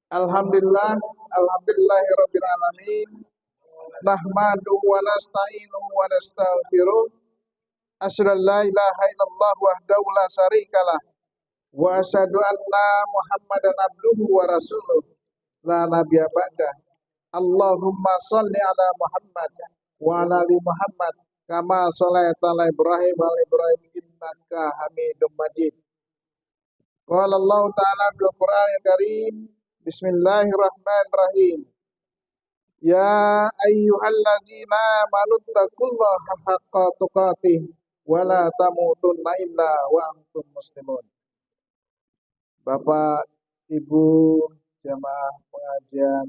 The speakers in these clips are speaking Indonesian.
Alhamdulillah, alhamdulillahirabbil alamin. Nahmaduhu wa nasta'inuhu wa nastaghfiruh. Asyhadu an la ilaha illallah wahdahu la syarikalah wa asyhadu anna Muhammadan abduhu wa rasuluh. La nabiyya ba'dah. Allahumma shalli ala Muhammad wa ala ali Muhammad kama shalaita ala Ibrahim wa ala Ibrahim innaka Hamidum Majid. Qala Allah Ta'ala fil Qur'anil Karim. Bismillahirrahmanirrahim. Ya ayyuhallazina amanu taqullaha haqqa tuqatih wa la tamutunna illa wa antum muslimun. Bapak, Ibu, jamaah pengajian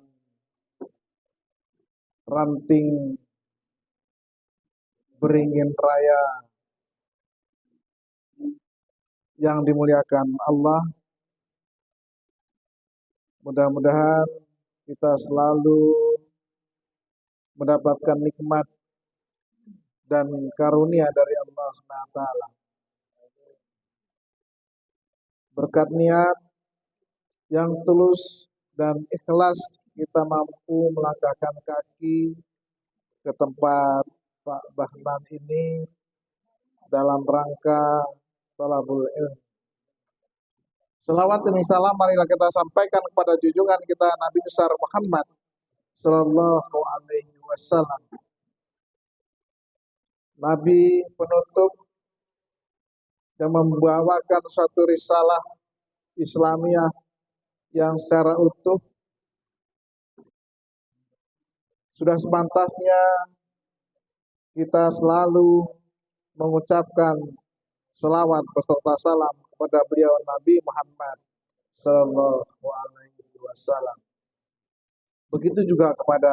Ranting Beringin Raya yang dimuliakan Allah, mudah-mudahan kita selalu mendapatkan nikmat dan karunia dari Allah SWT. Berkat niat yang tulus dan ikhlas, kita mampu melangkahkan kaki ke tempat Pak Bahman ini dalam rangka thalabul ilm. Selawat dan salam marilah kita sampaikan kepada junjungan kita Nabi besar Muhammad Sallallahu Alaihi Wasallam, Nabi penutup yang membawakan suatu risalah Islamiyah yang secara utuh. Sudah sepantasnya kita selalu mengucapkan selawat beserta salam kepada beliau Nabi Muhammad Sallallahu Alaihi Wasallam. Begitu juga kepada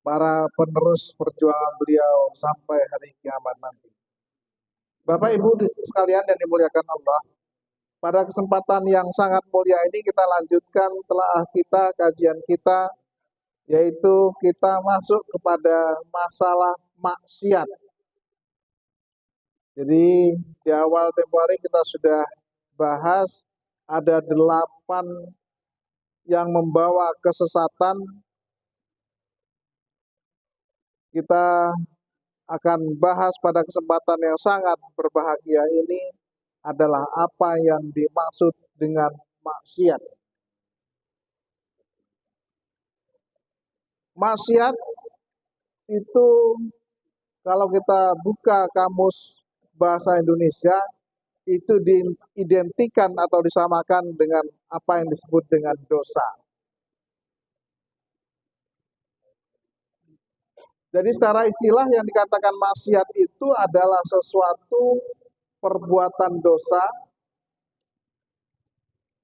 para penerus perjuangan beliau sampai hari kiamat nanti. Bapak Ibu sekalian yang dimuliakan Allah, pada kesempatan yang sangat mulia ini kita lanjutkan telaah kita, kajian kita, yaitu kita masuk kepada masalah maksiat. Jadi di awal tempo hari kita sudah bahas ada 8 yang membawa kesesatan. Kita akan bahas pada kesempatan yang sangat berbahagia ini adalah apa yang dimaksud dengan maksiat. Maksiat itu kalau kita buka kamus bahasa Indonesia itu diidentikan atau disamakan dengan apa yang disebut dengan dosa. Jadi secara istilah yang dikatakan maksiat itu adalah sesuatu perbuatan dosa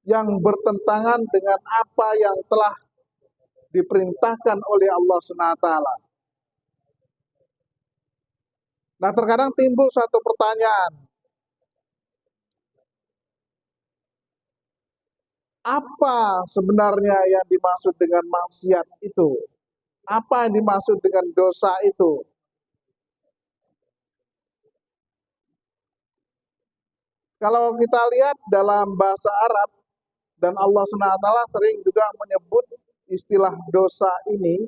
yang bertentangan dengan apa yang telah diperintahkan oleh Allah SWT. Nah, terkadang timbul suatu pertanyaan. Apa sebenarnya yang dimaksud dengan maksiat itu? Apa yang dimaksud dengan dosa itu? Kalau kita lihat dalam bahasa Arab, dan Allah SWT sering juga menyebut istilah dosa ini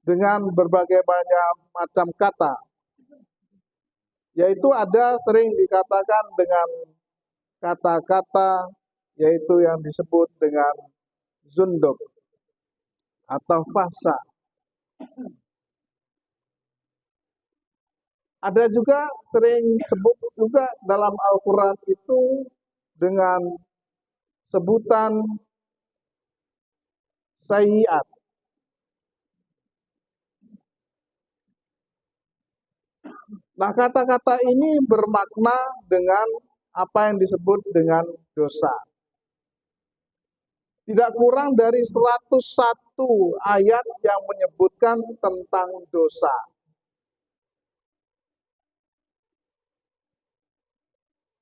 dengan berbagai banyak macam kata. Yaitu ada sering dikatakan dengan kata-kata yaitu yang disebut dengan zunduk atau fasa. Ada juga sering sebut juga dalam Al-Quran itu dengan sebutan sayyiat. Nah, kata-kata ini bermakna dengan apa yang disebut dengan dosa. Tidak kurang dari 101 ayat yang menyebutkan tentang dosa.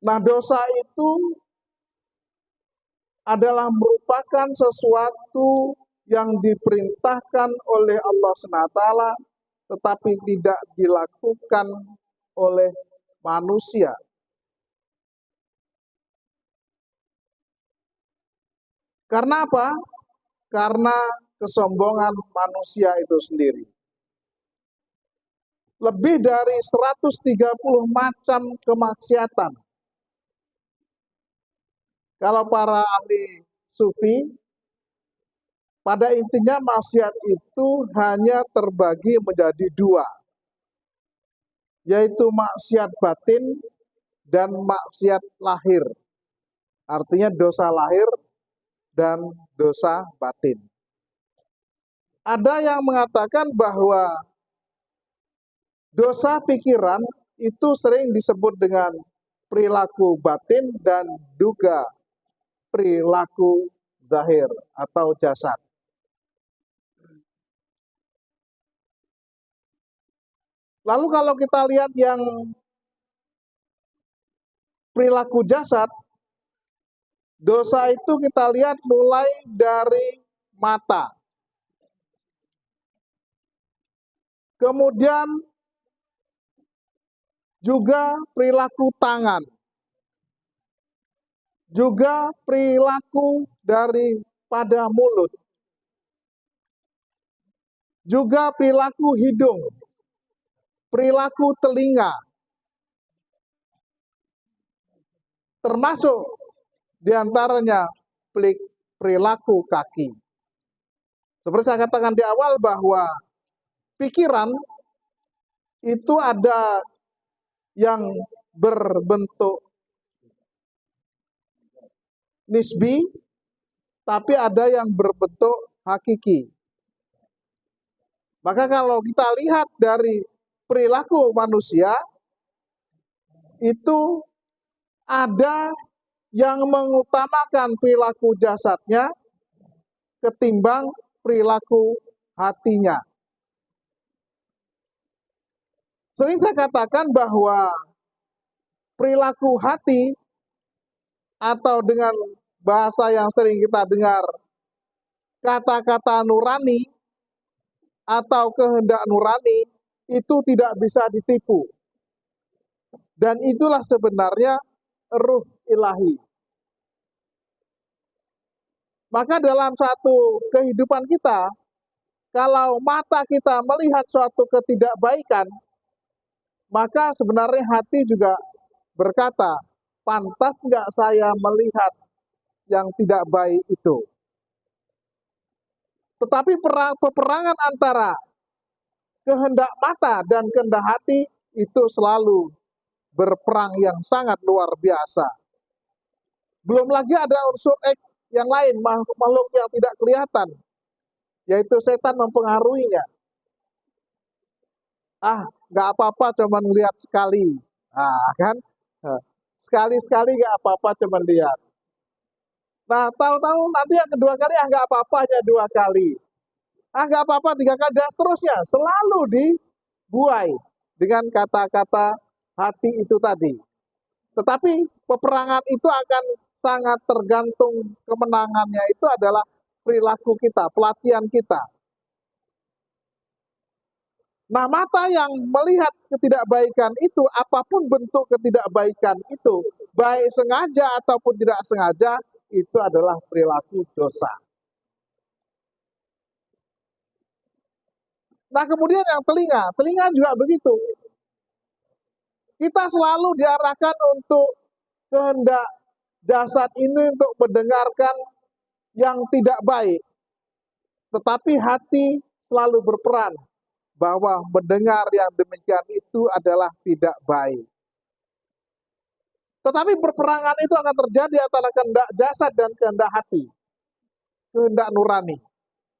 Nah, dosa itu adalah merupakan sesuatu yang diperintahkan oleh Allah SWT tetapi tidak dilakukan oleh manusia. Karena apa? Karena kesombongan manusia itu sendiri. Lebih dari 130 macam kemaksiatan. Kalau para ahli sufi, pada intinya maksiat itu hanya terbagi menjadi dua, yaitu maksiat batin dan maksiat lahir. Artinya dosa lahir dan dosa batin. Ada yang mengatakan bahwa dosa pikiran itu sering disebut dengan perilaku batin dan juga perilaku zahir atau jasad. Lalu kalau kita lihat yang perilaku jasad, dosa itu kita lihat mulai dari mata. Kemudian juga perilaku tangan. Juga perilaku daripada mulut. Juga perilaku hidung. Perilaku telinga. Termasuk diantaranya perilaku kaki. Seperti saya katakan di awal bahwa pikiran itu ada yang berbentuk nisbi, tapi ada yang berbentuk hakiki. Maka kalau kita lihat dari perilaku manusia, itu ada yang mengutamakan perilaku jasadnya ketimbang perilaku hatinya. Sering saya katakan bahwa perilaku hati atau dengan bahasa yang sering kita dengar kata-kata nurani atau kehendak nurani itu tidak bisa ditipu. Dan itulah sebenarnya ruh ilahi. Maka dalam satu kehidupan kita, kalau mata kita melihat suatu ketidakbaikan, maka sebenarnya hati juga berkata, pantas nggak saya melihat yang tidak baik itu. Tetapi peperangan antara kehendak mata dan kehendak hati itu selalu berperang yang sangat luar biasa. Belum lagi ada unsur yang lain, makhluk yang tidak kelihatan, yaitu setan mempengaruhinya. Nggak apa-apa, cuman lihat sekali. Kan? Sekali-sekali nggak apa-apa, cuman lihat. Nah, tahu-tahu nanti yang kedua kali, nggak apa-apa, hanya 2 kali. Nggak apa-apa, 3 kali, dan seterusnya. Selalu dibuai dengan kata-kata hati itu tadi. Tetapi peperangan itu akan sangat tergantung, kemenangannya itu adalah perilaku kita, pelatihan kita. Nah, mata yang melihat ketidakbaikan itu, apapun bentuk ketidakbaikan itu, baik sengaja ataupun tidak sengaja, itu adalah perilaku dosa. Nah, kemudian yang telinga juga begitu. Kita selalu diarahkan untuk kehendak jasad ini untuk mendengarkan yang tidak baik. Tetapi hati selalu berperan bahwa mendengar yang demikian itu adalah tidak baik. Tetapi perperangan itu akan terjadi antara kehendak jasad dan kehendak hati. Kehendak nurani.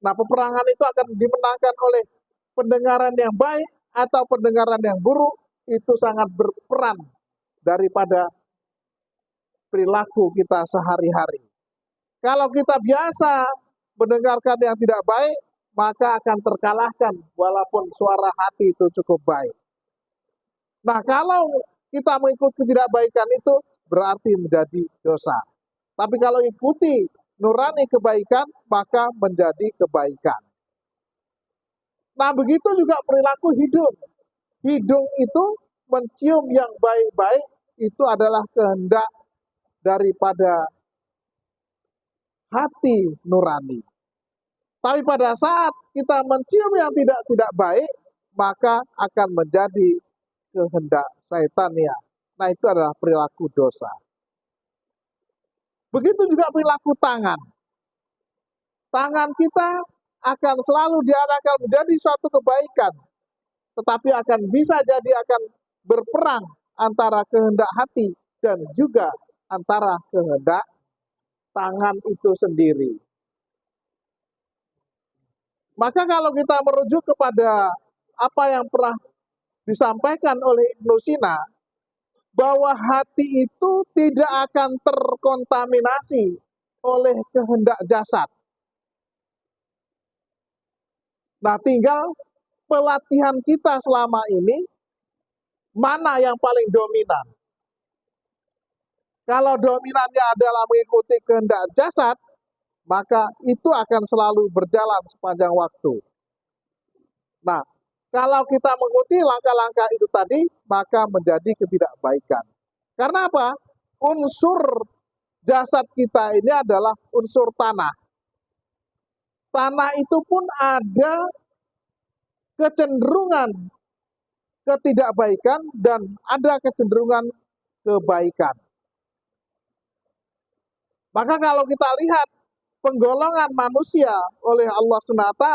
Nah, peperangan itu akan dimenangkan oleh pendengaran yang baik atau pendengaran yang buruk, itu sangat berperan daripada perilaku kita sehari-hari. Kalau kita biasa mendengarkan yang tidak baik, maka akan terkalahkan walaupun suara hati itu cukup baik. Nah, kalau kita mengikuti ketidakbaikan itu berarti menjadi dosa. Tapi kalau ikuti nurani kebaikan, maka menjadi kebaikan. Nah, begitu juga perilaku hidung. Hidung itu mencium yang baik-baik, itu adalah kehendak daripada hati nurani. Tapi pada saat kita mencium yang tidak baik, maka akan menjadi kehendak syaitania. Nah, itu adalah perilaku dosa. Begitu juga perilaku tangan. Tangan kita akan selalu diarahkan menjadi suatu kebaikan, tetapi akan bisa jadi akan berperang antara kehendak hati dan juga antara kehendak tangan itu sendiri. Maka kalau kita merujuk kepada apa yang pernah disampaikan oleh Ibnu Sina, bahwa hati itu tidak akan terkontaminasi oleh kehendak jasad. Nah, tinggal pelatihan kita selama ini, mana yang paling dominan. Kalau dominannya adalah mengikuti kehendak jasad, maka itu akan selalu berjalan sepanjang waktu. Nah, kalau kita mengikuti langkah-langkah itu tadi, maka menjadi ketidakbaikan. Karena apa? Unsur jasad kita ini adalah unsur tanah. Tanah itu pun ada kecenderungan ketidakbaikan dan ada kecenderungan kebaikan. Maka kalau kita lihat penggolongan manusia oleh Allah SWT,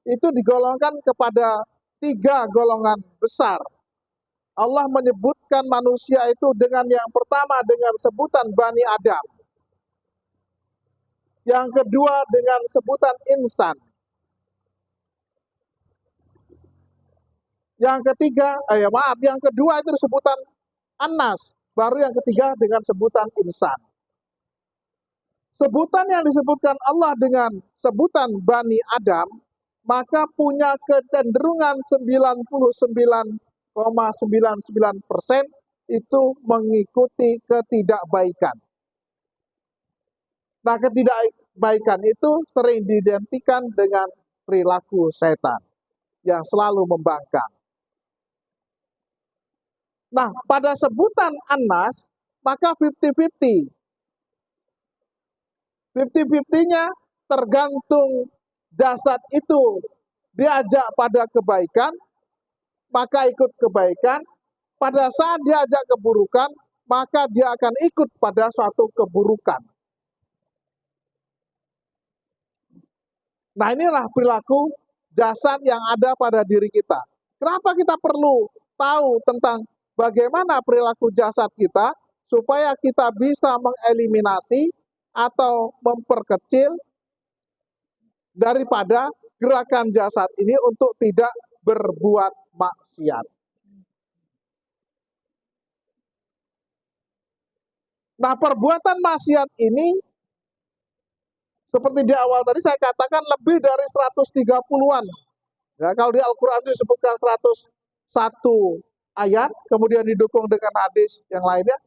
itu digolongkan kepada 3 golongan besar. Allah menyebutkan manusia itu dengan yang pertama dengan sebutan Bani Adam. Yang kedua dengan sebutan insan. Yang ketiga, yang kedua itu sebutan Anas. Baru yang ketiga dengan sebutan insan. Sebutan yang disebutkan Allah dengan sebutan Bani Adam, maka punya kecenderungan 99,99% itu mengikuti ketidakbaikan. Nah, ketidakbaikan itu sering diidentikan dengan perilaku setan yang selalu membangkang. Nah, pada sebutan Anas, maka 50-50. 50-50-nya tergantung jasad itu diajak pada kebaikan, maka ikut kebaikan. Pada saat diajak keburukan, maka dia akan ikut pada suatu keburukan. Nah, inilah perilaku jasad yang ada pada diri kita. Kenapa kita perlu tahu tentang bagaimana perilaku jasad kita, supaya kita bisa mengeliminasi atau memperkecil daripada gerakan jasad ini untuk tidak berbuat maksiat. Nah, perbuatan maksiat ini seperti di awal tadi saya katakan lebih dari 130-an. Ya, kalau di Al-Quran itu disebutkan 101 ayat, kemudian didukung dengan hadis yang lainnya.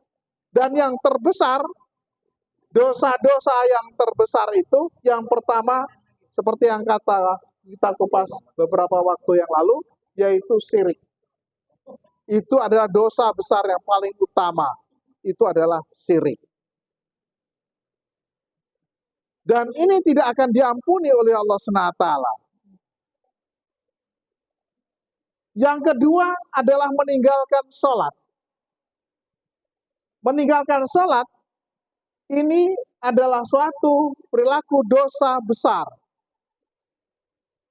Dan yang terbesar, dosa-dosa yang terbesar itu, yang pertama, seperti yang kita kupas beberapa waktu yang lalu, yaitu syirik. Itu adalah dosa besar yang paling utama. Itu adalah syirik. Dan ini tidak akan diampuni oleh Allah SWT. Yang kedua adalah meninggalkan sholat. Meninggalkan sholat ini adalah suatu perilaku dosa besar.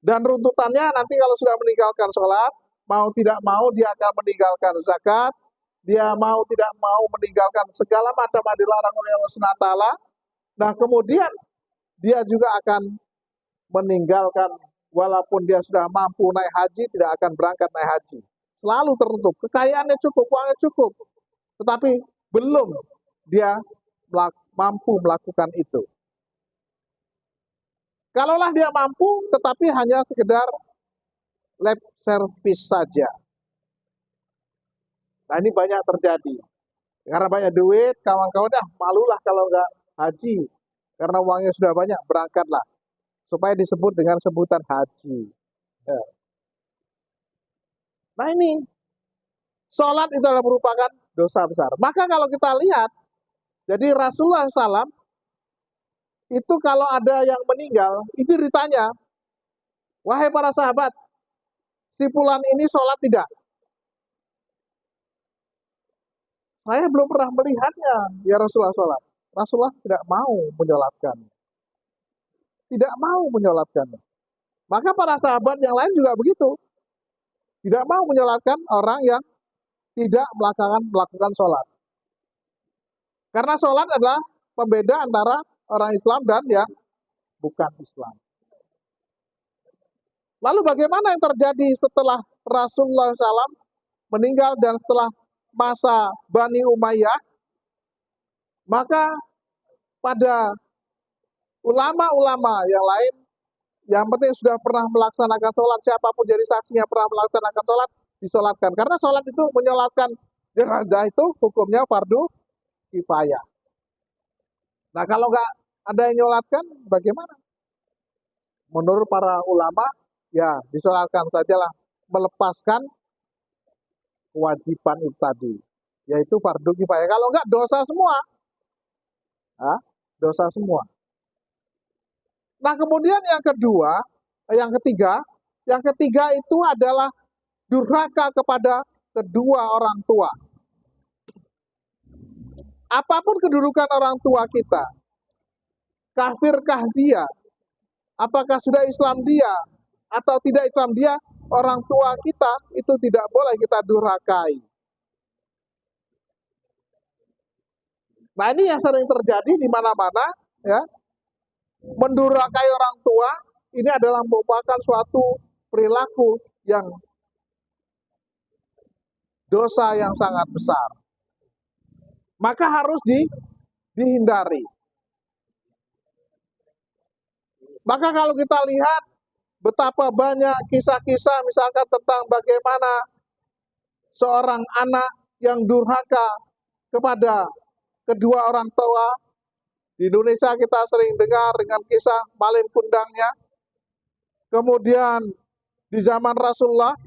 Dan runtutannya nanti kalau sudah meninggalkan sholat, mau tidak mau dia akan meninggalkan zakat, dia mau tidak mau meninggalkan segala macam yang dilarang oleh Allah SWT. Nah, kemudian dia juga akan meninggalkan, walaupun dia sudah mampu naik haji, tidak akan berangkat naik haji. Selalu tertutup, kekayaannya cukup, uangnya cukup, tetapi belum dia mampu melakukan itu. Kalaulah dia mampu, tetapi hanya sekedar lip service saja. Nah, ini banyak terjadi. Karena banyak duit, kawan-kawan malulah kalau nggak haji. Karena uangnya sudah banyak, berangkatlah. Supaya disebut dengan sebutan haji. Ya. Nah, ini sholat itu adalah merupakan dosa besar. Maka kalau kita lihat, jadi Rasulullah SAW itu kalau ada yang meninggal, itu ditanya, wahai para sahabat, si fulan ini sholat tidak? Saya belum pernah melihatnya, ya Rasulullah sholat. Rasulullah tidak mau menyolatkan. Tidak mau menyolatkannya. Maka para sahabat yang lain juga begitu. Tidak mau menyolatkan orang yang tidak melakukan sholat. Karena sholat adalah pembeda antara orang Islam dan yang bukan Islam. Lalu bagaimana yang terjadi setelah Rasulullah SAW meninggal dan setelah masa Bani Umayyah? Maka pada ulama-ulama yang lain, yang penting sudah pernah melaksanakan sholat, siapapun jadi saksinya pernah melaksanakan sholat, disolatkan. Karena sholat itu menyolatkan jenazah itu hukumnya fardu kifayah. Nah kalau nggak ada yang nyolatkan, bagaimana? Menurut para ulama, ya disolatkan sajalah, melepaskan kewajiban itu tadi, yaitu fardu kifayah. Kalau nggak dosa semua, dosa semua. Nah kemudian yang ketiga itu adalah durhaka kepada kedua orang tua. Apapun kedudukan orang tua kita, kafirkah dia, apakah sudah Islam dia, atau tidak Islam dia, orang tua kita itu tidak boleh kita durhakai. Nah ini yang sering terjadi di mana-mana, ya. Mendurhakai orang tua ini adalah merupakan suatu perilaku yang dosa yang sangat besar. Maka harus dihindari. Maka kalau kita lihat betapa banyak kisah-kisah misalkan tentang bagaimana seorang anak yang durhaka kepada kedua orang tua. Di Indonesia kita sering dengar dengan kisah malin kundangnya. Kemudian di zaman Rasulullah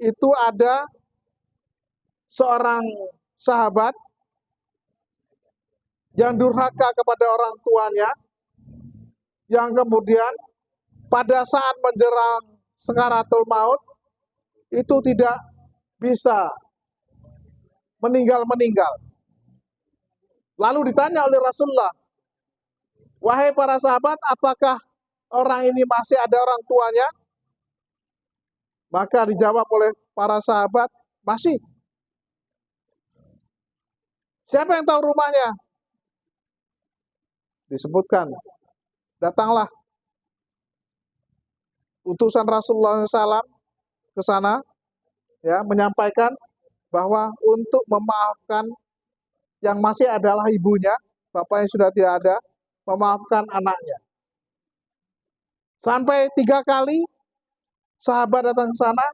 itu ada seorang sahabat yang durhaka kepada orang tuanya, yang kemudian pada saat menjelang sakaratul maut itu tidak bisa meninggal. Lalu ditanya oleh Rasulullah, wahai para sahabat, apakah orang ini masih ada orang tuanya? Maka dijawab oleh para sahabat, masih. Siapa yang tahu rumahnya? Disebutkan, datanglah utusan Rasulullah SAW ke sana, ya, menyampaikan bahwa untuk memaafkan yang masih adalah ibunya, bapaknya sudah tidak ada, memaafkan anaknya. Sampai 3 kali sahabat datang ke sana,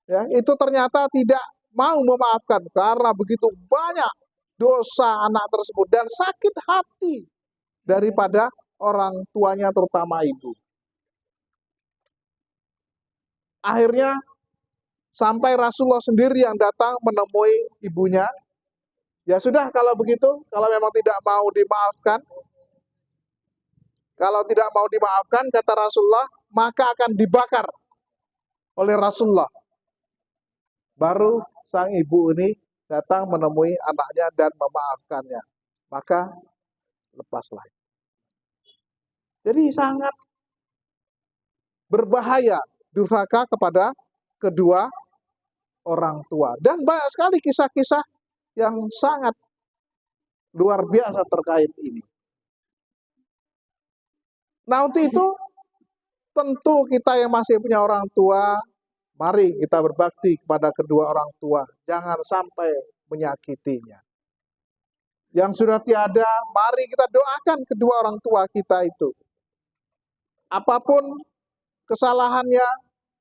ya, itu ternyata tidak mau memaafkan karena begitu banyak dosa anak tersebut dan sakit hati daripada orang tuanya terutama ibu. Akhirnya sampai Rasulullah sendiri yang datang menemui ibunya. Ya sudah kalau begitu, kalau memang tidak mau dimaafkan, kata Rasulullah, maka akan dibakar oleh Rasulullah. Baru sang ibu ini datang menemui anaknya dan memaafkannya. Maka lepaslah. Jadi sangat berbahaya durhaka kepada kedua orang tua. Dan banyak sekali kisah-kisah yang sangat luar biasa terkait ini. Nah untuk itu, tentu kita yang masih punya orang tua, mari kita berbakti kepada kedua orang tua. Jangan sampai menyakitinya. Yang sudah tiada, mari kita doakan kedua orang tua kita itu. Apapun kesalahannya,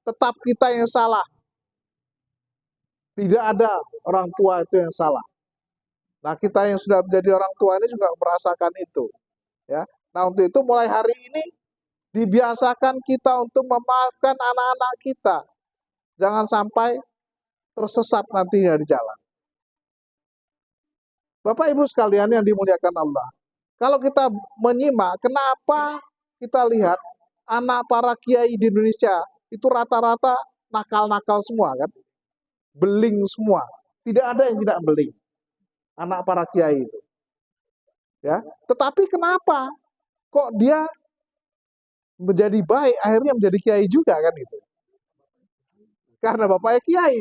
tetap kita yang salah. Tidak ada orang tua itu yang salah. Nah kita yang sudah menjadi orang tua ini juga merasakan itu. Ya. Nah untuk itu mulai hari ini dibiasakan kita untuk memaafkan anak-anak kita. Jangan sampai tersesat nantinya di jalan. Bapak Ibu sekalian yang dimuliakan Allah. Kalau kita menyimak, kenapa kita lihat anak para kiai di Indonesia itu rata-rata nakal-nakal semua kan, beling semua. Tidak ada yang tidak beling anak para kiai itu. Ya, tetapi kenapa kok dia menjadi baik, akhirnya menjadi kiai juga kan itu? Karena bapaknya kiai.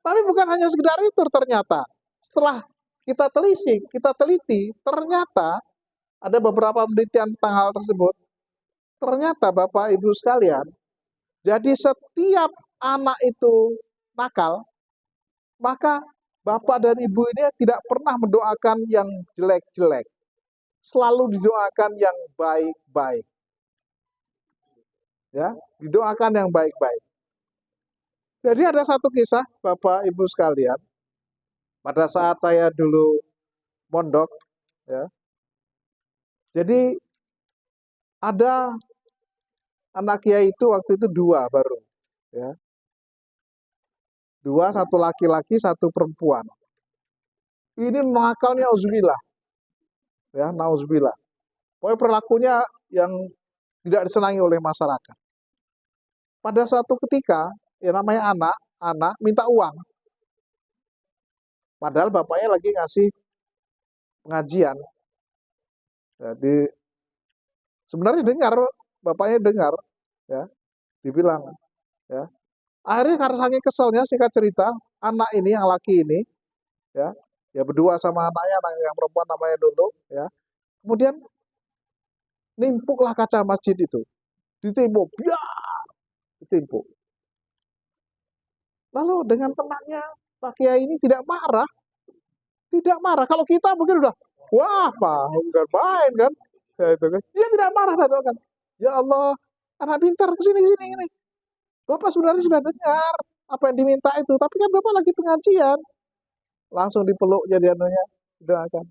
Tapi bukan hanya sekedar itu ternyata. Setelah kita telisik, kita teliti, ternyata ada beberapa penelitian tentang hal tersebut. Ternyata Bapak Ibu sekalian, jadi setiap anak itu nakal, maka Bapak dan Ibu ini tidak pernah mendoakan yang jelek-jelek. Selalu didoakan yang baik-baik. Ya, didoakan yang baik-baik. Jadi ada satu kisah Bapak Ibu sekalian, pada saat saya dulu mondok, ya. Jadi ada anak kiai itu waktu itu dua baru, ya. Dua, satu laki-laki, satu perempuan. Ini nakalnya auzubillah, ya, nauzubillah. Pokoknya perilakunya yang tidak disenangi oleh masyarakat. Pada suatu ketika, ya namanya anak minta uang. Padahal bapaknya lagi ngasih pengajian. Jadi sebenarnya dengar, bapaknya dengar, ya, dibilang, ya. Akhirnya karena saking keselnya, singkat cerita, anak ini yang laki ini, ya, ya berdua sama anaknya, anak yang perempuan namanya Nunung, ya. Kemudian nimpuklah kaca masjid itu, ditimpuk, biar ditimpuk. Lalu dengan tenangnya Pak Kiai ini tidak marah, tidak marah. Kalau kita mungkin udah, wah, Pak, bukan main kan, ya itu kan. Dia tidak marah kan. Ya Allah, anak pintar kesini sini ini. Bapak sebenarnya sudah dengar apa yang diminta itu, tapi kan Bapak lagi pengajian. Langsung dipeluk jadi anunya, doakan.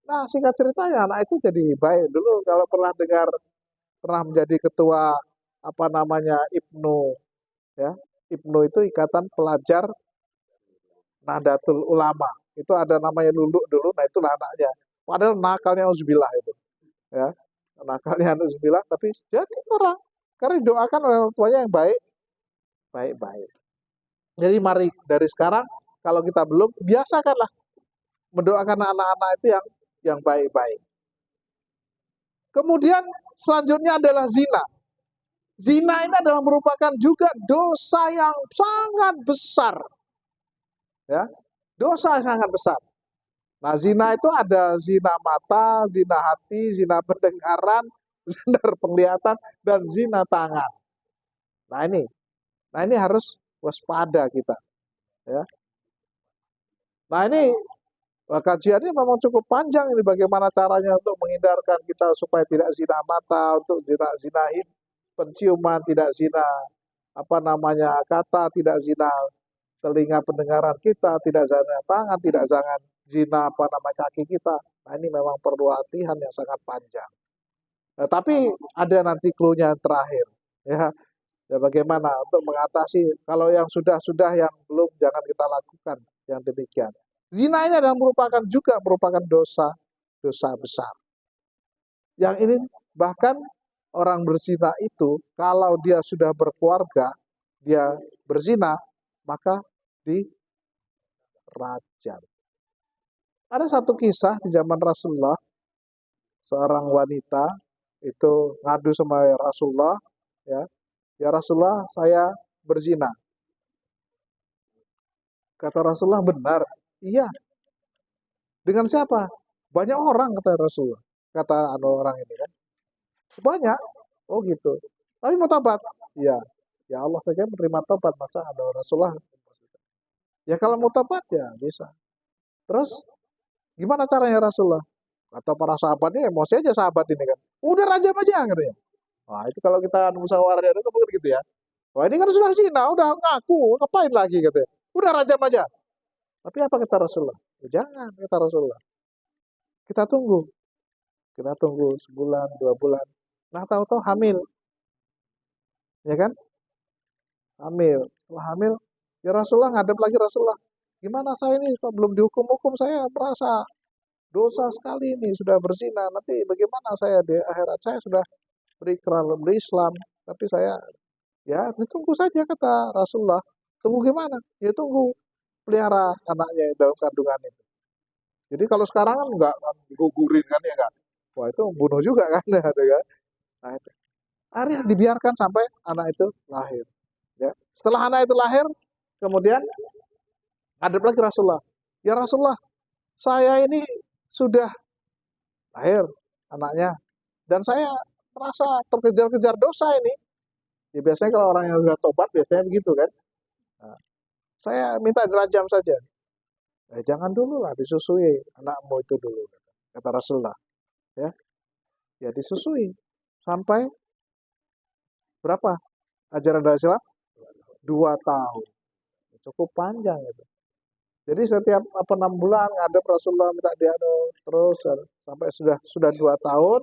Nah, singkat cerita ya anak itu jadi baik. Dulu kalau pernah dengar, pernah menjadi ketua apa namanya IPNU, ya. IPNU itu Ikatan Pelajar Nahdlatul Ulama. Itu ada namanya Lulu dulu, nah itulah anaknya. Padahal nakalnya auzubillah itu, ya. Nakalnya auzubillah, tapi jadi orang. Karena didoakan oleh orang tuanya yang baik, baik-baik. Jadi mari dari sekarang, kalau kita belum, biasakanlah mendoakan anak-anak itu yang baik-baik. Kemudian selanjutnya adalah zina. Zina ini adalah merupakan juga dosa yang sangat besar. Ya, dosa yang sangat besar. Nah, zina itu ada zina mata, zina hati, zina pendengaran, zina penglihatan, dan zina tangan. Nah ini harus waspada kita. Ya. Nah ini kajiannya memang cukup panjang ini bagaimana caranya untuk menghindarkan kita supaya tidak zina mata, untuk tidak zina penciuman, tidak zina apa namanya kata, tidak zina telinga pendengaran kita, tidak zina tangan, tidak zina apa nama kaki kita. Nah ini memang perlu latihan yang sangat panjang. Nah, tapi ada nanti clue-nya yang terakhir, ya. Ya bagaimana untuk mengatasi kalau yang sudah yang belum jangan kita lakukan yang demikian. Zina ini adalah merupakan dosa besar. Yang ini bahkan orang berzina itu kalau dia sudah berkeluarga, dia berzina, maka dirajam. Ada satu kisah di zaman Rasulullah, seorang wanita itu ngadu sama Rasulullah, ya, ya Rasulullah saya berzina. Kata Rasulullah benar, iya. Dengan siapa? Banyak orang kata Rasulullah. Kata orang ini kan. Banyak. Oh gitu. Tapi mau tobat? Iya. Ya Allah saja menerima tobat masa ada Rasulullah. Ya kalau mau tobat ya bisa. Terus gimana caranya Rasulullah? Kata para sahabatnya emosi aja sahabat ini kan. Udah rajam aja katanya. Wah itu kalau kita musyawarah itu mungkin gitu ya. Wah ini kan sudah zina, udah ngaku, ngapain lagi katanya. Udah rajam aja. Tapi apa kata Rasulullah? Ya, jangan kata Rasulullah. Kita tunggu. Kita tunggu sebulan, 2 bulan. Nah tahu-tahu hamil. Ya kan? Hamil. Setelah hamil, ya Rasulullah ngadep lagi Rasulullah. Gimana saya ini kok belum dihukum-hukum, saya merasa dosa sekali ini sudah berzina. Nanti bagaimana saya di akhirat? Saya sudah berikrar berislam, tapi saya ya ditunggu saja kata Rasulullah. Tunggu gimana? Ya tunggu pelihara anaknya dalam kandungan itu. Jadi kalau sekarang kan enggak kan digugurin kan ya kan. Wah itu bunuh juga kan ya, kan? Nah itu. Akhirnya dibiarkan sampai anak itu lahir. Ya. Setelah anak itu lahir, kemudian ada lagi Rasulullah. Ya Rasulullah, saya ini sudah lahir anaknya dan saya merasa terkejar-kejar dosa ini. Ya biasanya kalau orang yang sudah tobat biasanya begitu kan. Nah, saya minta dirajam saja. Jangan dulu lah disusui anakmu itu dulu, kata Rasulullah. Ya, ya disusui sampai berapa ajaran dari Islam? 2 tahun. Cukup panjang itu. Jadi setiap 6 bulan ada Rasulullah minta dianu terus sampai sudah 2 tahun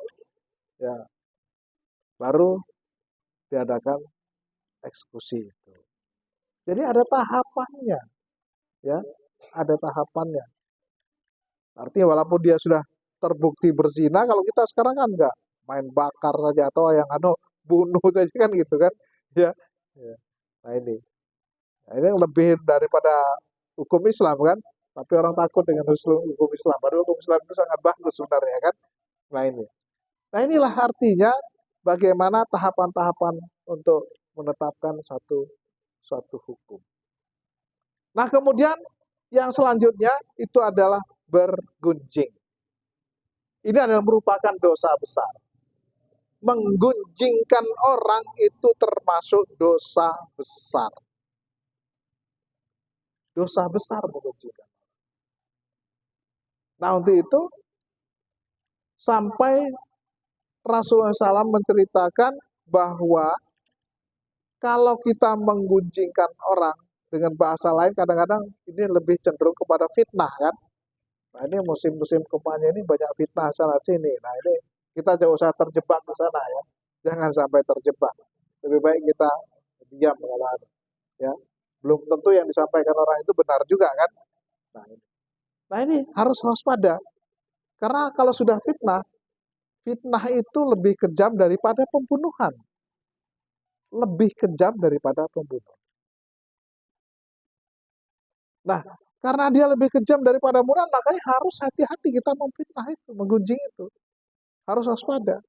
ya baru diadakan eksekusi itu. Jadi ada tahapannya ya, ada tahapannya. Artinya walaupun dia sudah terbukti berzina, kalau kita sekarang kan enggak main bakar saja atau yang bunuh saja kan gitu kan. Ya. Ya. Nah ini. Nah, ini lebih daripada hukum Islam kan. Tapi orang takut dengan hukum Islam. Padahal hukum Islam itu sangat bagus sebenarnya kan. Nah ini. Nah inilah artinya bagaimana tahapan-tahapan untuk menetapkan suatu hukum. Nah kemudian yang selanjutnya itu adalah bergunjing. Ini adalah merupakan dosa besar. Menggunjingkan orang itu termasuk dosa besar. Dosa besar menggunjingkan. Nah untuk itu sampai Rasulullah SAW menceritakan bahwa kalau kita menggunjingkan orang dengan bahasa lain kadang-kadang ini lebih cenderung kepada fitnah kan. Nah ini musim-musim kampanye ini banyak fitnah sana sini. Nah ini kita jangan usah terjebak ke sana ya. Jangan sampai terjebak. Lebih baik kita diam kalau ya. Belum tentu yang disampaikan orang itu benar juga kan. Nah ini harus waspada. Karena kalau sudah fitnah, fitnah itu lebih kejam daripada pembunuhan. Lebih kejam daripada pembunuhan. Nah, karena dia lebih kejam daripada murah, makanya harus hati-hati kita memfitnah itu, menggunjing itu. Harus waspada.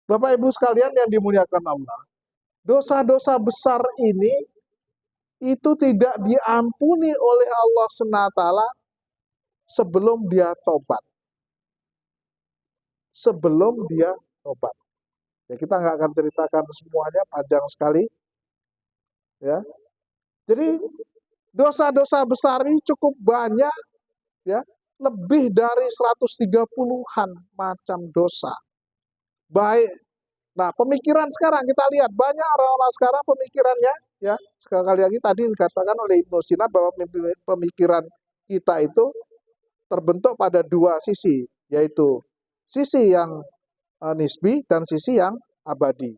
Bapak Ibu sekalian yang dimuliakan Allah, dosa-dosa besar ini itu tidak diampuni oleh Allah SWT sebelum dia tobat. Sebelum dia tobat. Ya, kita nggak akan ceritakan semuanya, panjang sekali. Ya. Jadi dosa-dosa besar ini cukup banyak, ya, lebih dari 130-an macam dosa. Baik. Nah, pemikiran sekarang kita lihat banyak orang-orang sekarang pemikirannya, ya, sekali lagi tadi dikatakan oleh Ibnu Sina bahwa pemikiran kita itu terbentuk pada dua sisi, yaitu sisi yang nisbi dan sisi yang abadi.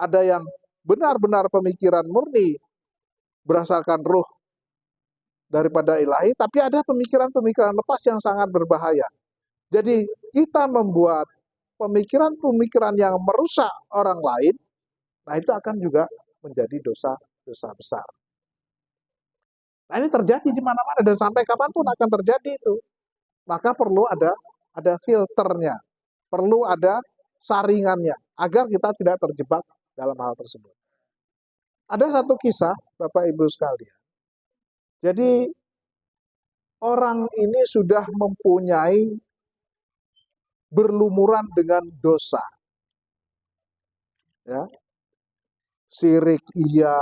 Ada yang benar-benar pemikiran murni berdasarkan ruh daripada ilahi, tapi ada pemikiran-pemikiran lepas yang sangat berbahaya. Jadi kita membuat pemikiran-pemikiran yang merusak orang lain, nah itu akan juga menjadi dosa besar. Nah ini terjadi di mana-mana dan sampai kapanpun akan terjadi itu. Maka perlu ada filternya, perlu ada saringannya agar kita tidak terjebak dalam hal tersebut. Ada satu kisah Bapak Ibu sekalian. Jadi orang ini sudah mempunyai berlumuran dengan dosa. Ya. Syirik iya,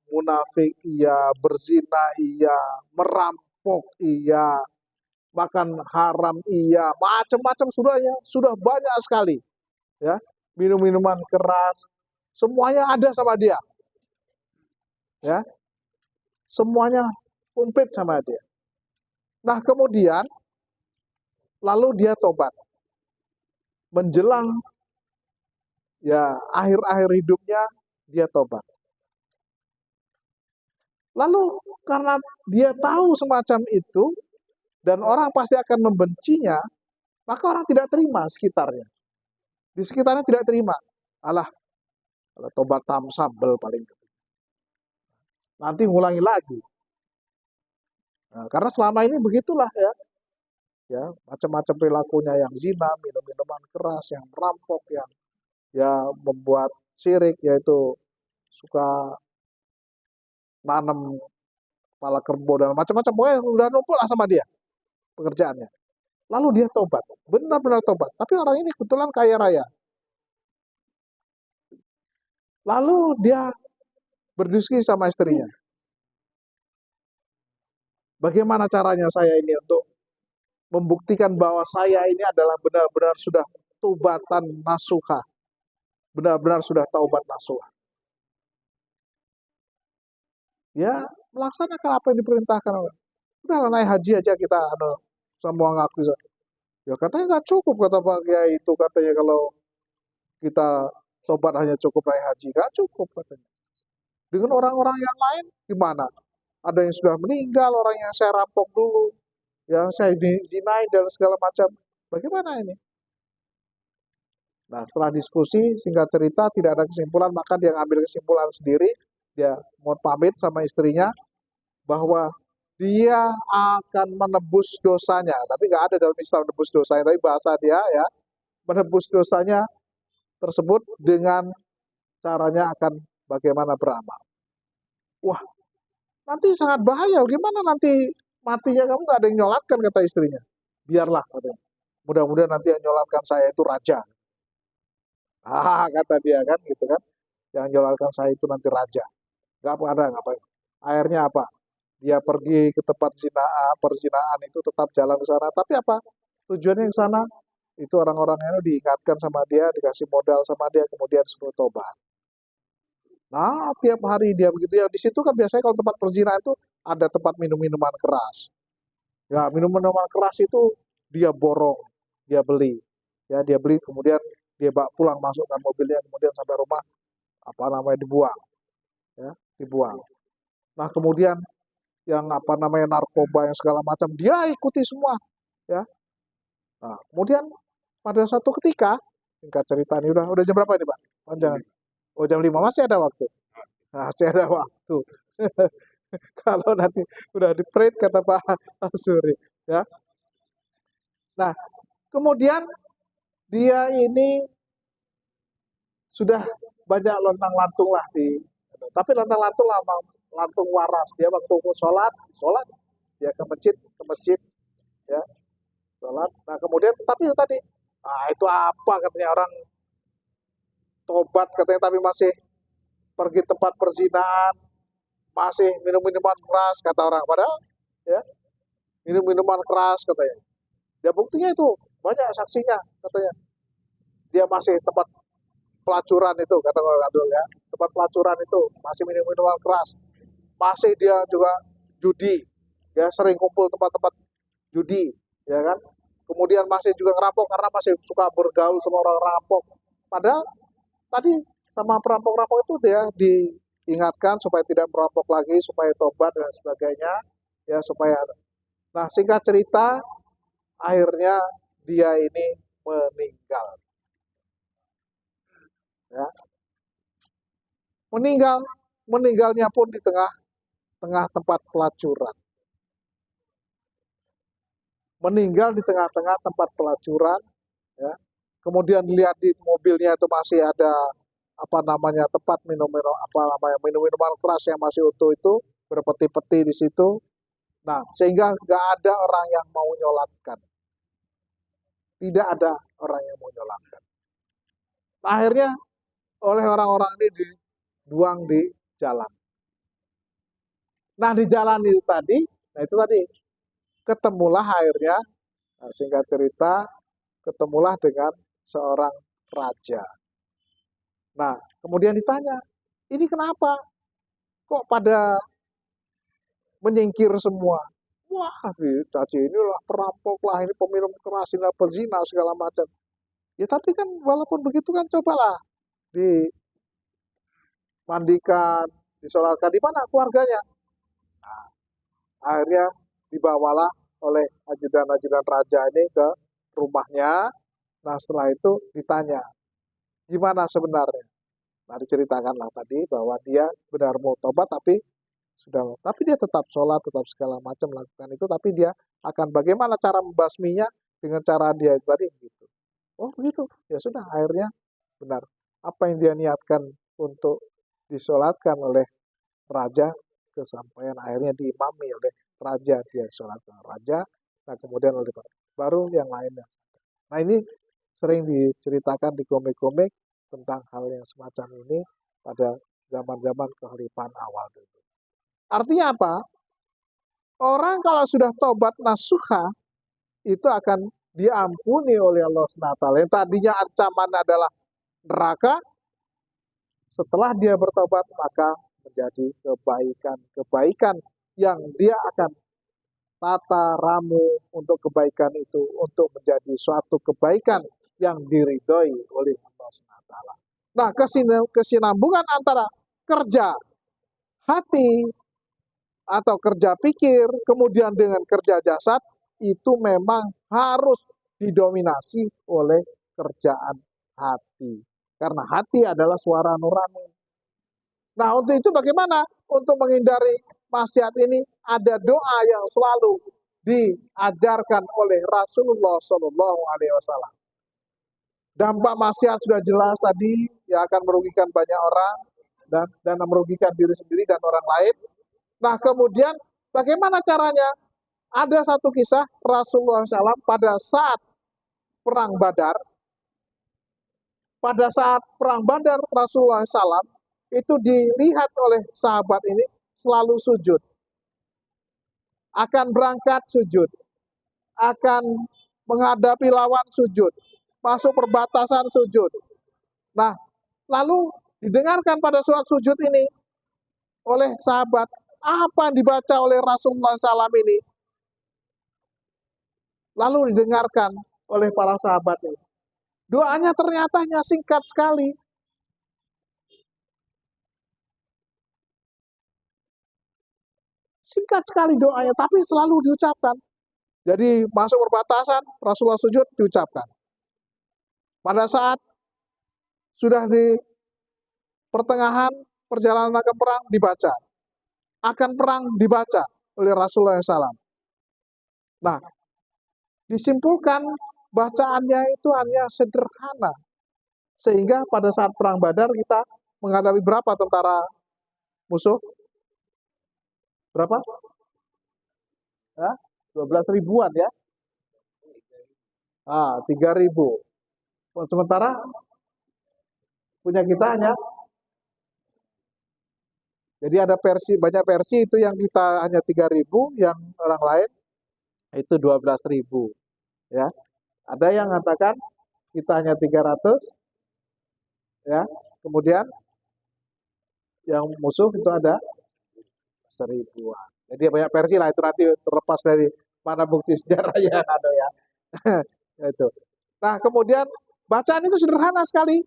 munafik iya, berzina iya, merampok iya, makan haram iya, macam-macam sudah banyak sekali. Ya, minum-minuman keras, semuanya ada sama dia. Ya. Semuanya komplit sama dia. Nah, kemudian lalu dia tobat. Menjelang ya akhir-akhir hidupnya dia tobat. Lalu karena dia tahu semacam itu, Dan orang pasti akan membencinya, maka orang tidak terima sekitarnya. Di sekitarnya tidak terima. Alah, kalau tobat sambel paling. Nanti ngulangi lagi. Nah, karena selama ini begitulah ya macam-macam perilakunya, yang zina, minum minuman keras, yang merampok, yang ya membuat syirik, yaitu suka nanam kepala kerbau dan macam-macam, pokoknya udah numpuk lah sama dia pekerjaannya. Lalu dia tobat, benar-benar tobat. Tapi orang ini kebetulan kaya raya. Lalu dia berdiskusi sama istrinya. Bagaimana caranya saya ini untuk membuktikan bahwa saya ini adalah benar-benar sudah taubatan nasuha. Benar-benar sudah taubat nasuha. Ya, melaksanakan apa yang diperintahkan. Udah naik haji aja kita semua ngaku. Ya katanya nggak cukup, kata Pak Kiai itu, katanya kalau kita tobat hanya cukup naik haji. Nggak cukup katanya. Dengan orang-orang yang lain gimana? Ada yang sudah meninggal, orang yang saya rampok dulu, ya saya dinaik dan segala macam. Bagaimana ini? Nah, setelah diskusi, singkat cerita, tidak ada kesimpulan, maka dia ngambil kesimpulan sendiri. Dia mau pamit sama istrinya bahwa dia akan menebus dosanya. Tapi nggak ada dalam Islam menebus dosanya, tapi bahasa dia ya, menebus dosanya tersebut dengan caranya akan bagaimana beramal. Wah, nanti sangat bahaya. Gimana nanti matinya kamu nggak ada yang nyolatkan, kata istrinya. Biarlah, katanya. Mudah-mudahan nanti yang nyolatkan saya itu raja. Kata dia kan, gitu kan. Yang nyolatkan saya itu nanti raja. Nggak ada, ngapain. Akhirnya apa? Dia pergi ke tempat perzinaan itu, tetap jalan ke sana. Tapi apa? Tujuannya ke sana, itu orang-orangnya diingatkan sama dia, dikasih modal sama dia, kemudian suruh tobat. Nah, tiap hari dia begitu ya. Di situ kan biasanya kalau tempat perzinahan itu ada tempat minum-minuman keras. Ya, minum-minuman keras itu dia borong, dia beli. Ya, dia beli, kemudian dia bawa pulang, masukkan mobilnya, kemudian sampai rumah, apa namanya, dibuang. Ya, dibuang. Nah, kemudian yang apa namanya narkoba yang segala macam dia ikuti semua, ya. Nah, kemudian pada satu ketika, singkat cerita ini, udah jam berapa ini, Pak? Panjang. Oh, jam 5 masih ada waktu. Masih ada waktu. Kalau nanti udah di print, kata Pak Suri, ya. Nah, kemudian dia ini sudah banyak lontang-lantung lah tapi lontang-lantung lantung waras. Dia waktu sholat dia ke masjid, ya, sholat. Nah, kemudian tapi tadi, itu apa, katanya, orang tobat katanya tapi masih pergi tempat perzinahan, masih minum minuman keras, kata orang. Padahal ya, minum minuman keras katanya. Ya buktinya itu banyak saksinya, katanya. Dia masih tempat pelacuran itu, kata orang Abdul, ya. Tempat pelacuran itu masih minum minuman keras. Masih dia juga judi, ya, sering kumpul tempat-tempat judi, ya kan. Kemudian masih juga ngerampok karena masih suka bergaul sama orang rampok. Padahal tadi sama perampok-rampok itu dia diingatkan supaya tidak merampok lagi, supaya tobat dan sebagainya, ya, supaya. Nah, singkat cerita, akhirnya dia ini meninggal, ya. Meninggalnya pun di tengah tempat pelacuran. Meninggal di tengah-tengah tempat pelacuran, ya. Kemudian lihat di mobilnya itu masih ada apa namanya tempat minum-minuman keras yang masih utuh itu, berpeti-peti di situ. Nah, sehingga nggak ada orang yang mau nyolatkan. Tidak ada orang yang mau nyolatkan. Nah, akhirnya oleh orang-orang ini dibuang di jalan. Nah, di jalan itu tadi, ketemulah akhirnya, singkat cerita, ketemulah dengan seorang raja. Nah, kemudian ditanya, ini kenapa? Kok pada menyingkir semua? Wah, caci inilah perampok lah, ini peminum keras, ini pezina, segala macam. Ya tapi kan walaupun begitu kan cobalah dimandikan, disolatkan, di mana keluarganya? Nah, akhirnya dibawalah oleh ajudan-ajudan raja ini ke rumahnya. Nah, setelah itu ditanya, gimana sebenarnya? Nah, diceritakanlah tadi bahwa dia benar mau tobat, tapi dia tetap sholat, tetap segala macam melakukan itu, tapi dia akan bagaimana cara membasminya dengan cara dia tadi gitu. Oh begitu, ya sudah akhirnya benar. Apa yang dia niatkan untuk disolatkan oleh raja, kesampaian akhirnya diimami oleh raja, dia sholatkan raja, nah kemudian oleh baru yang lainnya. Nah ini sering diceritakan di komik-komik tentang hal yang semacam ini pada zaman-zaman kekhalifahan awal dulu. Artinya apa? Orang kalau sudah tobat nasuha itu akan diampuni oleh Allah SWT. Yang tadinya ancaman adalah neraka, setelah dia bertobat maka menjadi kebaikan-kebaikan yang dia akan tata ramu untuk kebaikan itu untuk menjadi suatu kebaikan yang diridhoi oleh Allah SWT. Nah, kesinambungan antara kerja hati atau kerja pikir, kemudian dengan kerja jasad, itu memang harus didominasi oleh kerjaan hati. Karena hati adalah suara nurani. Nah, untuk itu bagaimana? Untuk menghindari maksiat ini, ada doa yang selalu diajarkan oleh Rasulullah SAW. Dampak maksiat sudah jelas tadi, yang akan merugikan banyak orang dan merugikan diri sendiri dan orang lain. Nah, kemudian bagaimana caranya? Ada satu kisah Rasulullah SAW pada saat perang Badar. Pada saat perang Badar, Rasulullah SAW itu dilihat oleh sahabat ini selalu sujud. Akan berangkat sujud. Akan menghadapi lawan sujud. Masuk perbatasan sujud. Nah, lalu didengarkan pada saat sujud ini oleh sahabat, apa yang dibaca oleh Rasulullah SAW ini? Lalu didengarkan oleh para sahabat ini. Doanya ternyata hanya singkat sekali. Singkat sekali doanya, tapi selalu diucapkan. Jadi masuk perbatasan, Rasulullah sujud, diucapkan. Pada saat sudah di pertengahan perjalanan ke perang, dibaca. Akan perang dibaca oleh Rasulullah SAW. Nah, disimpulkan bacaannya itu hanya sederhana. Sehingga pada saat perang Badar kita menghadapi berapa tentara musuh? Berapa? Ya, 12 ribuan ya. 3.000. Sementara punya kita hanya, jadi ada banyak versi itu yang kita hanya 3.000, yang orang lain itu 12.000. Ya. Ada yang mengatakan kita hanya 300, ya. Kemudian yang musuh itu ada 1.000-an. Jadi banyak versi lah, itu nanti terlepas dari mana bukti sejarah yang ada ya. Itu. Nah, kemudian bacaan itu sederhana sekali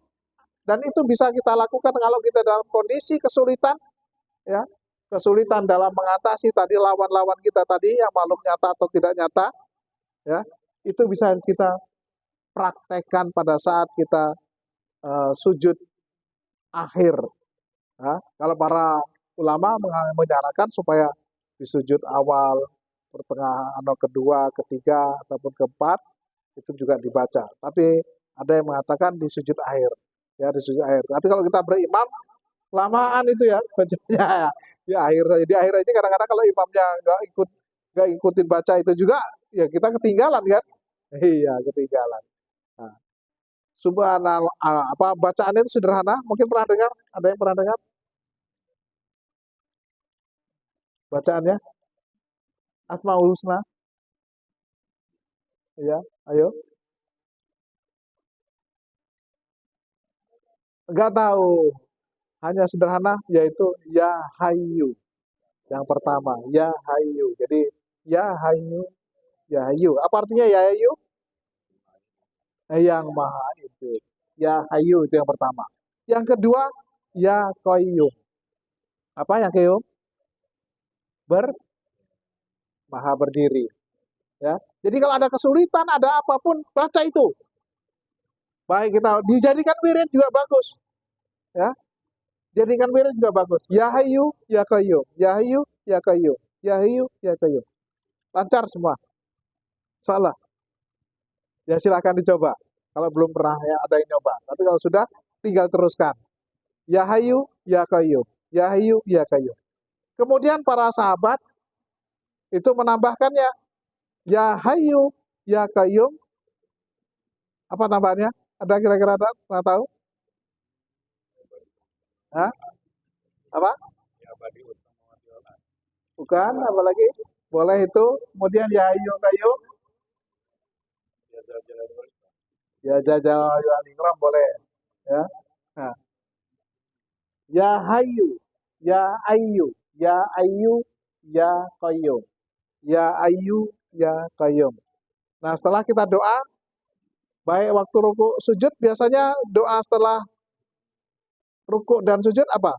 dan itu bisa kita lakukan kalau kita dalam kondisi kesulitan, ya, kesulitan dalam mengatasi tadi lawan-lawan kita tadi yang makhluk nyata atau tidak nyata, ya, itu bisa kita praktekkan pada saat kita sujud akhir. Ya. Kalau para ulama menyarankan supaya di sujud awal, pertengahan, kedua, ketiga, ataupun keempat, itu juga dibaca. Tapi ada yang mengatakan di sujud akhir. Ya, di sujud akhir. Tapi kalau kita berimam, lamaan itu ya, bacanya ya. Di akhir saja. Di akhir aja kadang-kadang kalau imamnya nggak ikutin baca itu juga, ya kita ketinggalan kan? Iya, ketinggalan. Nah, subhanallah, bacaannya itu sederhana. Mungkin pernah dengar? Ada yang pernah dengar? Bacaannya Asmaul Husna. Ya, ayo. Enggak tahu. Hanya sederhana, yaitu Ya Hayyu. Yang pertama, Ya Hayyu. Jadi, Ya Hayyu, Ya Hayyu. Apa artinya Ya Hayyu? Yang Maha Hidup. Ya Hayyu itu yang pertama. Yang kedua, Ya Qayyum. Apa yang Qayyum? Maha berdiri. Ya. Jadi kalau ada kesulitan, ada apapun, baca itu. Baik kita dijadikan wirid juga bagus. Ya, jadikan wirid juga bagus. Ya Hayyu, Ya Qayyum. Ya Hayyu, Ya Qayyum. Ya Hayyu, Ya Qayyum. Lancar semua. Salah. Ya silakan dicoba. Kalau belum pernah ya ada yang nyoba. Tapi kalau sudah, tinggal teruskan. Ya Hayyu, Ya Qayyum. Ya Hayyu, Ya Qayyum. Kemudian para sahabat itu menambahkannya. Ya Hayyu, Ya Qayyum. Apa tambahannya? Ada kira-kira tahu? Hah? Apa? Bukan, apalagi? Boleh itu. Kemudian ya Hayyu, Qayyum. Ya jajal al ikram boleh. Ya. Nah, ya Hayyu, Ya Ayyu, Ya Ayyu, Ya Qayyum. Ya Ayyu, Ya Qayyum. Nah, setelah kita doa, baik waktu ruku sujud, biasanya doa setelah ruku dan sujud apa?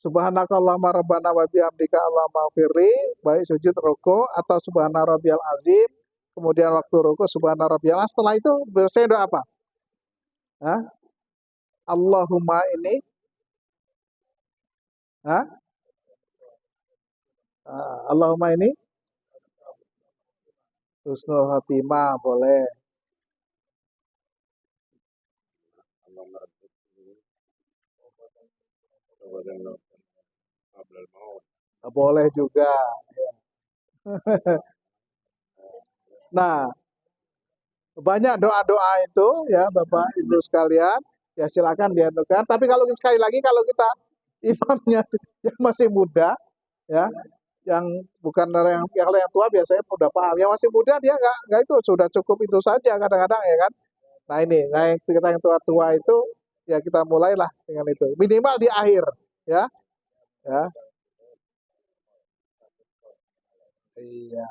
Subhanakallahumma rabbana wa bihamdika Allahumma firli, baik sujud ruku atau subhana rabbiyal azim, kemudian waktu ruku subhana rabbiyal. Setelah itu biasanya doa apa? Hah? Allahumma ini, hah? Allahumma ini husnul khotimah boleh. Boleh juga. Nah, banyak doa-doa itu ya Bapak Ibu sekalian, ya silakan dianukan. Tapi kalau sekali lagi kalau kita imamnya yang masih muda ya, yang bukan kalau yang tua biasanya udah paham. Yang masih muda dia nggak itu sudah cukup itu saja kadang-kadang ya kan. Nah ini, nah yang kita yang tua-tua itu ya kita mulailah dengan itu. Minimal di akhir ya. Ya. Iya.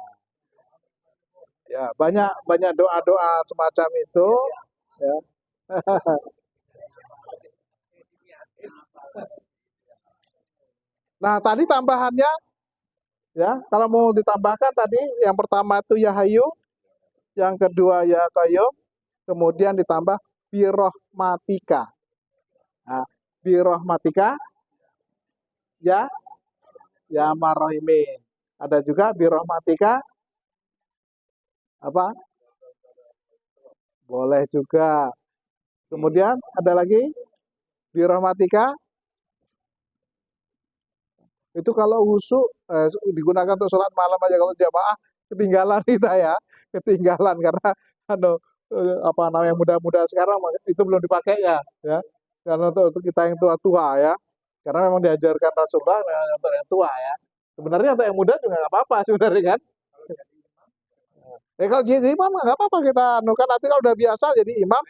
Ya, banyak banyak doa-doa semacam itu ya. Nah, tadi tambahannya ya, kalau mau ditambahkan tadi yang pertama itu ya Hayu, yang kedua ya Qayyum, kemudian ditambah birahmatika. Nah, birahmatika ya ya marrahimin. Ada juga birahmatika apa? Boleh juga. Kemudian ada lagi birahmatika itu kalau wushu digunakan untuk sholat malam aja kalau jamaah ketinggalan kita ya, ketinggalan karena anu, apa namanya muda-muda sekarang itu belum dipakai ya. Karena untuk kita yang tua-tua ya, karena memang diajarkan Rasulullah untuk yang tua ya. Sebenarnya untuk yang muda juga nggak apa-apa sebenarnya kan. Kalau jadi imam nggak apa-apa kita anukan nanti kalau udah biasa jadi imam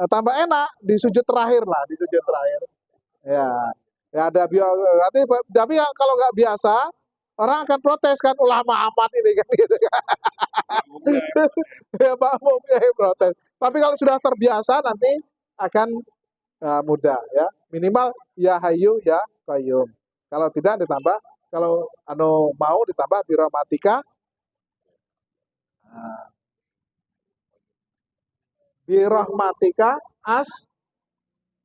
tambah enak di sujud terakhir lah, di sujud terakhir. Ya, ya ada nanti tapi kalau nggak biasa orang akan protes kan ulama amat ini kan gitu kan. Ya makmum ya protes. Tapi kalau sudah terbiasa nanti akan mudah ya. Minimal ya Hayu ya Qayyum. Kalau tidak ditambah kalau mau ditambah birahmatika birahmatika astaghis.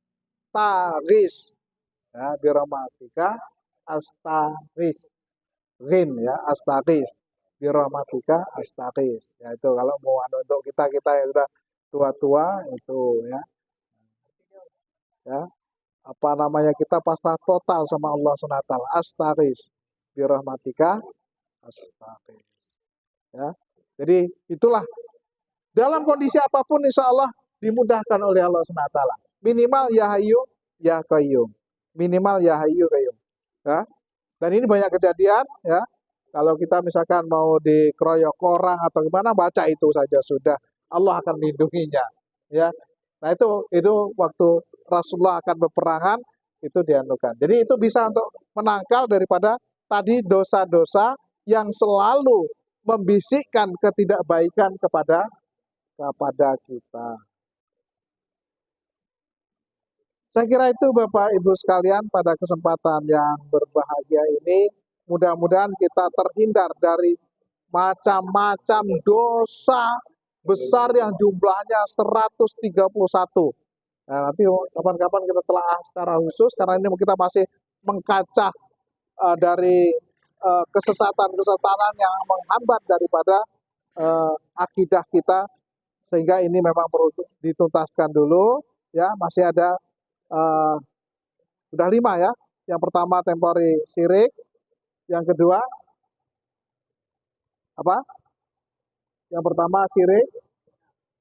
Ya, birahmatika astaghis. Rin ya, astaghis. Birahmatika astaghis. Ya itu kalau mau untuk kita yang sudah tua-tua itu ya. Ya, apa namanya kita pasrah total sama Allah SWT. Astaghis. Birahmatika astaghis. Ya. Jadi itulah dalam kondisi apapun insya Allah dimudahkan oleh Allah SWT. Minimal ya Hayyu ya Qayyum. Minimal ya Hayyu Qayyum. Ya. Dan ini banyak kejadian ya. Kalau kita misalkan mau dikeroyok orang atau gimana, baca itu saja sudah. Allah akan melindunginya. Ya. Nah itu waktu Rasulullah akan berperangan itu dianukan. Jadi itu bisa untuk menangkal daripada tadi dosa-dosa yang selalu membisikkan ketidakbaikan kepada kita. Saya kira itu Bapak Ibu sekalian pada kesempatan yang berbahagia ini mudah-mudahan kita terhindar dari macam-macam dosa besar yang jumlahnya 131. Nah, nanti kapan-kapan kita telah secara khusus, karena ini kita masih mengkaca dari kesesatan-kesesatan yang menghambat daripada akidah kita, sehingga ini memang perlu dituntaskan dulu. Ya, masih ada sudah 5 ya. Yang pertama temporary syirik, yang kedua apa? Yang pertama syirik,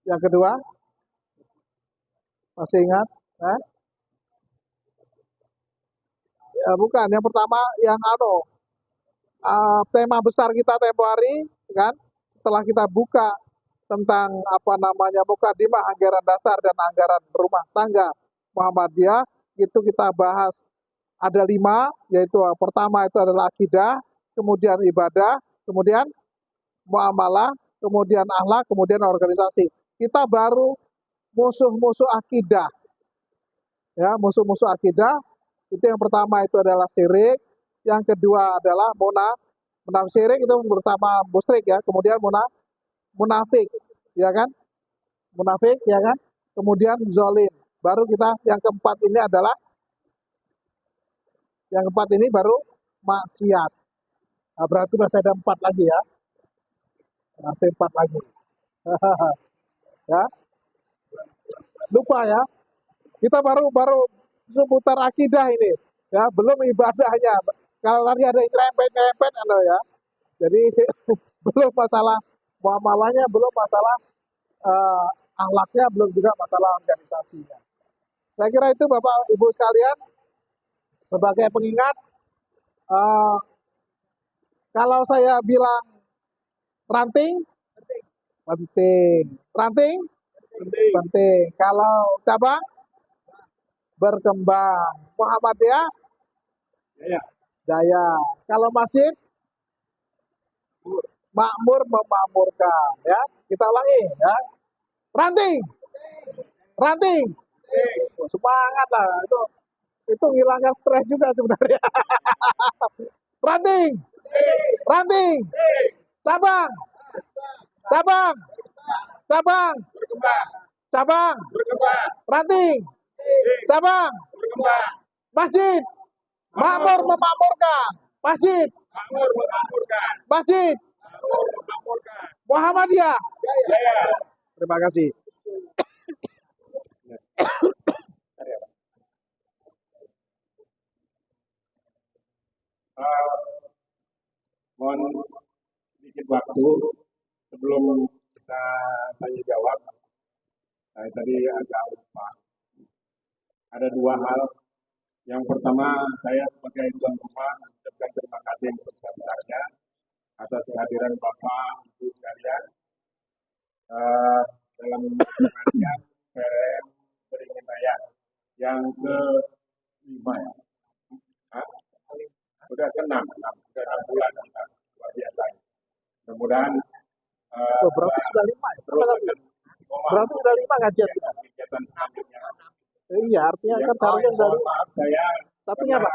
yang kedua masih ingat? Ya, bukan. Yang pertama yang tema besar kita tempo hari, kan? Setelah kita buka tentang mukadimah anggaran dasar dan anggaran rumah tangga Muhammadiyah, itu kita bahas ada 5, yaitu pertama itu adalah akidah, kemudian ibadah, kemudian muamalah, kemudian akhlak, kemudian organisasi. Kita baru musuh-musuh akidah. Ya, musuh-musuh akidah. Itu yang pertama itu adalah syirik, yang kedua adalah munafik. Syirik itu pertama musyrik ya, kemudian munafik, ya kan? Munafik, ya kan? Kemudian zalim. Baru kita yang keempat ini baru maksiat. Nah, berarti masih ada 4 lagi ya. Masih 4 lagi. Ya. Lupa ya. Kita baru seputar akidah ini. Ya, belum ibadahnya. Kalau tadi ada yang nyerempet ya. Jadi belum masalah muamalahnya, belum masalah akhlaknya, belum juga masalah organisasinya. Saya kira itu Bapak Ibu sekalian, sebagai pengingat, kalau saya bilang ranting, penting. Ranting, penting. Kalau cabang, berkembang. Muhammadiyah, jaya. Kalau masjid, makmur memakmurkan. Ya, kita ulangi ya. Ranting, ranting. Semangat lah itu hilangkan stres juga sebenarnya. Ranting, ranting, cabang, cabang, cabang, cabang, ranting, cabang, masjid, makmur memakmurkan, masjid, masjid, Muhammadiyah. Terima kasih. Mohon sedikit waktu sebelum kita tanya jawab. Tadi agak lupa. Ada 2 hal. Yang pertama, saya sebagai tuan rumah mengucapkan terima kasih yang sebesar-besarnya atas kehadiran Bapak Ibu sekalian dalam pengajian PRM Beringin Raya yang ke-5 ya. Sudah ke-6 bulan kita, luar biasa. Mudah-mudahan berarti sudah 5 ya? Berarti sudah 5 kajian kita. Kegiatan selanjutnya. Iya, artinya kan seharusnya sudah 5. Maaf saya satunya Pak.